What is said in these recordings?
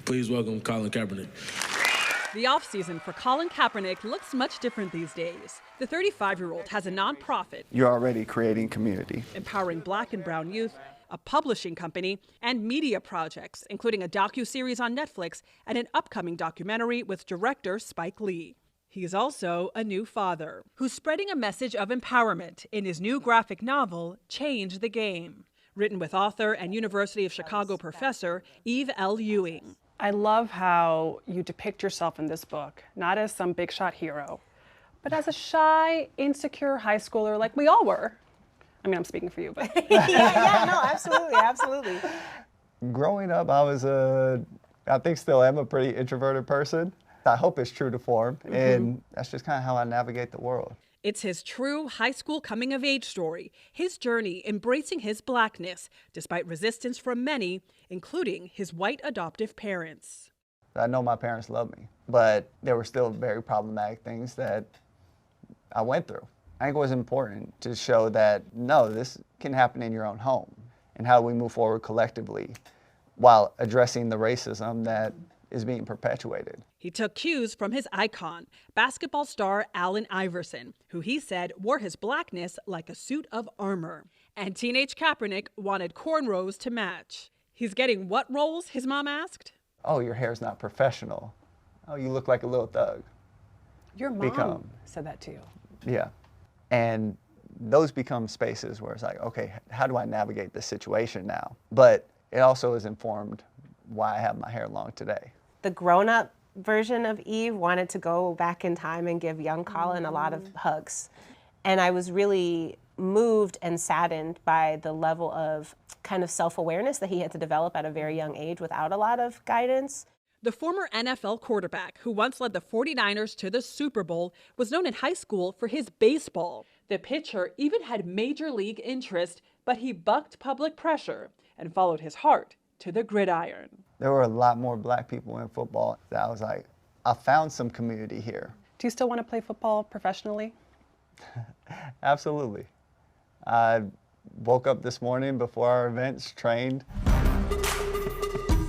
Please welcome Colin Kaepernick. The offseason for Colin Kaepernick looks much different these days. The 35-year-old has a nonprofit. You're already creating community. Empowering Black and brown youth, a publishing company, and media projects, including a docuseries on Netflix and an upcoming documentary with director Spike Lee. He's also a new father who's spreading a message of empowerment in his new graphic novel, Change the Game, written with author and University of Chicago professor Eve L. Ewing. I love how you depict yourself in this book, not as some big shot hero, but as a shy, insecure high schooler like we all were. I mean, I'm speaking for you, but. No, absolutely. Growing up, I think still am a pretty introverted person. I hope it's true to form, and that's just kind of how I navigate the world. It's his true high school coming-of-age story, his journey embracing his Blackness, despite resistance from many, including his white adoptive parents. I know my parents love me, but there were still very problematic things that I went through. I think it was important to show that, no, this can happen in your own home, and how we move forward collectively while addressing the racism that is being perpetuated. He took cues from his icon, basketball star Allen Iverson, who he said wore his Blackness like a suit of armor. And teenage Kaepernick wanted cornrows to match. He's getting what roles, his mom asked? Oh, your hair's not professional. Oh, you look like a little thug. Your mom said that to you. Yeah. And those become spaces where it's like, okay, how do I navigate this situation now? But it also is informed why I have my hair long today. The grown-up version of Eve wanted to go back in time and give young Colin a lot of hugs. And I was really moved and saddened by the level of kind of self-awareness that he had to develop at a very young age without a lot of guidance. The former NFL quarterback who once led the 49ers to the Super Bowl was known in high school for his baseball. The pitcher even had major league interest, but he bucked public pressure and followed his heart to the gridiron. There were a lot more Black people in football that I was like, I found some community here. Do you still want to play football professionally? Absolutely. I woke up this morning before our events, trained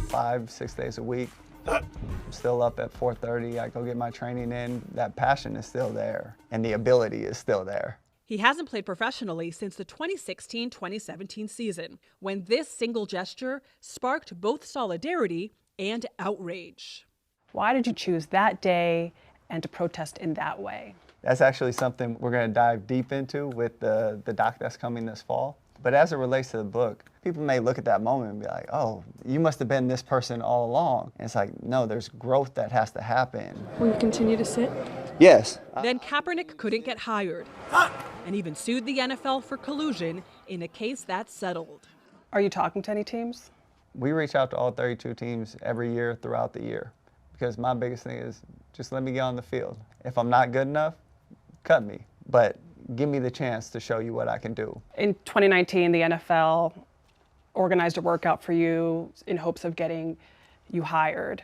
5-6 days a week. I'm still up at 4:30. I go get my training in. That passion is still there, and the ability is still there. He hasn't played professionally since the 2016-2017 season, when this single gesture sparked both solidarity and outrage. Why did you choose that day and to protest in that way? That's actually something we're going to dive deep into with the doc that's coming this fall. But as it relates to the book, people may look at that moment and be like, oh, you must have been this person all along. And it's like, no, there's growth that has to happen. Will you continue to sit? Yes. Then Kaepernick couldn't get hired and even sued the NFL for collusion in a case that settled. Are you talking to any teams? We reach out to all 32 teams every year throughout the year, because my biggest thing is just let me get on the field. If I'm not good enough, cut me, but give me the chance to show you what I can do. In 2019, the NFL organized a workout for you in hopes of getting you hired.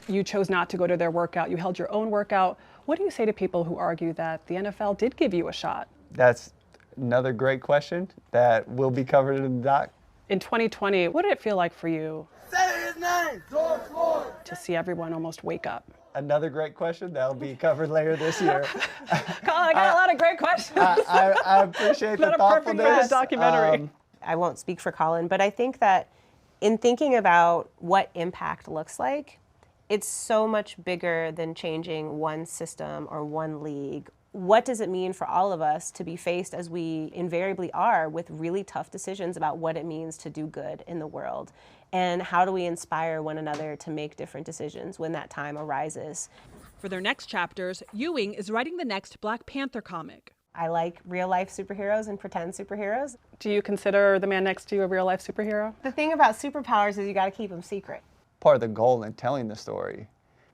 You chose not to go to their workout. You held your own workout. What do you say to people who argue that the NFL did give you a shot? That's another great question that will be covered in the doc. In 2020, what did it feel like for you Say his name, George Floyd, to see everyone almost wake up? Another great question that will be covered later this year. Colin, I got a lot of great questions. I appreciate the thoughtfulness. Not a perfect documentary. I won't speak for Colin, but I think that in thinking about what impact looks like, it's so much bigger than changing one system or one league. What does it mean for all of us to be faced, as we invariably are, with really tough decisions about what it means to do good in the world? And how do we inspire one another to make different decisions when that time arises? For their next chapters, Ewing is writing the next Black Panther comic. I like real-life superheroes and pretend superheroes. Do you consider the man next to you a real-life superhero? The thing about superpowers is you got to keep them secret. Part of the goal in telling the story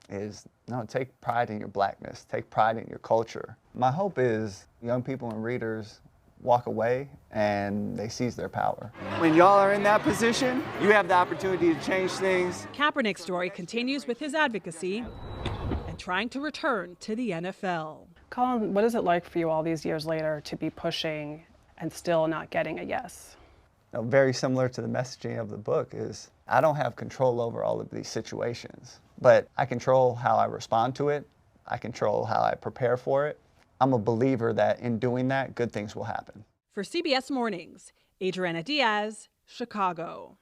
is, no, take pride in your Blackness, take pride in your culture. My hope is young people and readers walk away and they seize their power. When y'all are in that position, you have the opportunity to change things. Kaepernick's story continues with his advocacy and trying to return to the NFL. Colin, what is it like for you all these years later to be pushing and still not getting a yes? Very similar to the messaging of the book is I don't have control over all of these situations, but I control how I respond to it. I control how I prepare for it. I'm a believer that in doing that, good things will happen. For CBS Mornings, Adriana Diaz, Chicago.